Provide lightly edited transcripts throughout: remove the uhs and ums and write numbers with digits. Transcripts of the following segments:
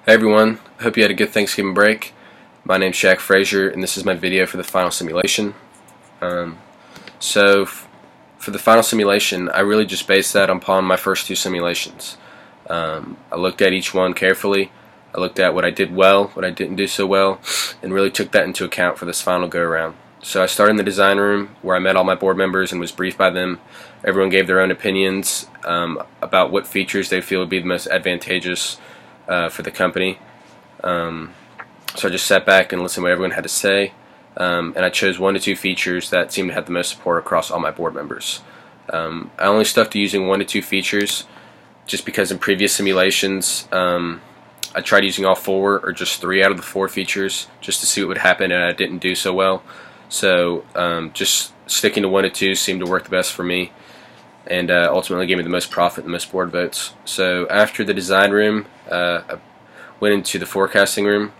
Hey everyone, hope you had a good Thanksgiving break. My name's Shaq Frazier and this is my video for the final simulation. Um, so for the final simulation, I really just based that upon my first two simulations. I looked at each one carefully. I looked at what I did well, what I didn't do so well, and really took that into account for this final go around. So I started in the design room where I met all my board members and was briefed by them. Everyone gave their own opinions about what features they feel would be the most advantageous for the company. So I just sat back and listened to what everyone had to say, and I chose 1 to 2 features that seemed to have the most support across all my board members. I only stuck to using 1 to 2 features just because in previous simulations I tried using all 4 or just 3 out of the 4 features just to see what would happen, and I didn't do so well. So just sticking to 1 to 2 seemed to work the best for me, and ultimately gave me the most profit and the most board votes. So after the design room, I went into the forecasting room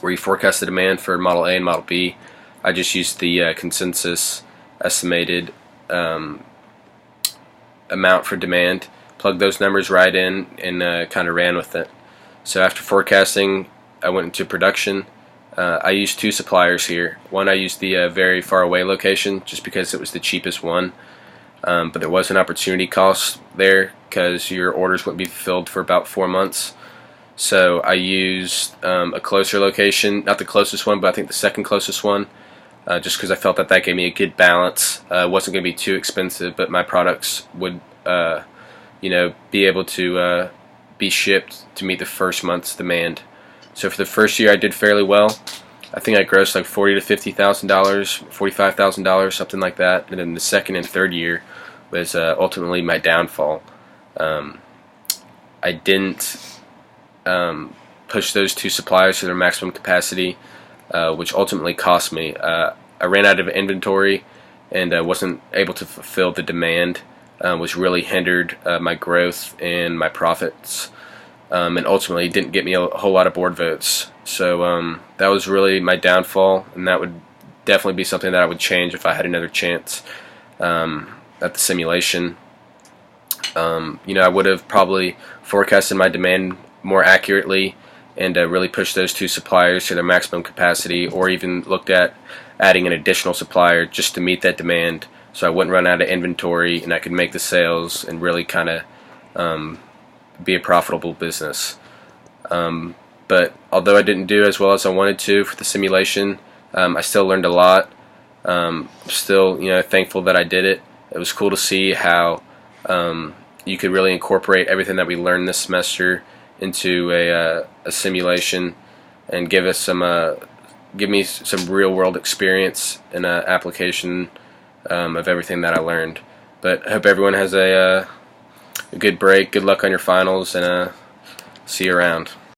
where you forecast the demand for Model A and Model B. I just used the consensus estimated amount for demand, plugged those numbers right in, and kind of ran with it. So after forecasting, I went into production. I used 2 suppliers here. One, I used the very far away location just because it was the cheapest one. But there was an opportunity cost there because your orders wouldn't be fulfilled for about 4 months. So I used a closer location, not the closest one, but I think the second closest one, just because I felt that that gave me a good balance. It wasn't going to be too expensive, but my products would, be able to be shipped to meet the first month's demand. So for the first year, I did fairly well. I think I grossed like $40,000 to $50,000, $45,000, something like that. And then the second and third year was ultimately my downfall. I didn't push those 2 suppliers to their maximum capacity, which ultimately cost me. I ran out of inventory and wasn't able to fulfill the demand, which really hindered my growth and my profits. And ultimately didn't get me a whole lot of board votes. So that was really my downfall, and that would definitely be something that I would change if I had another chance at the simulation. I would have probably forecasted my demand more accurately and really pushed those 2 suppliers to their maximum capacity, or even looked at adding an additional supplier just to meet that demand so I wouldn't run out of inventory and I could make the sales and really kind of be a profitable business. But although I didn't do as well as I wanted to for the simulation, I still learned a lot. Still, thankful that I did it. It was cool to see how you could really incorporate everything that we learned this semester into a simulation and give me some real world experience and application of everything that I learned. But I hope everyone has a good break. Good luck on your finals, and see you around.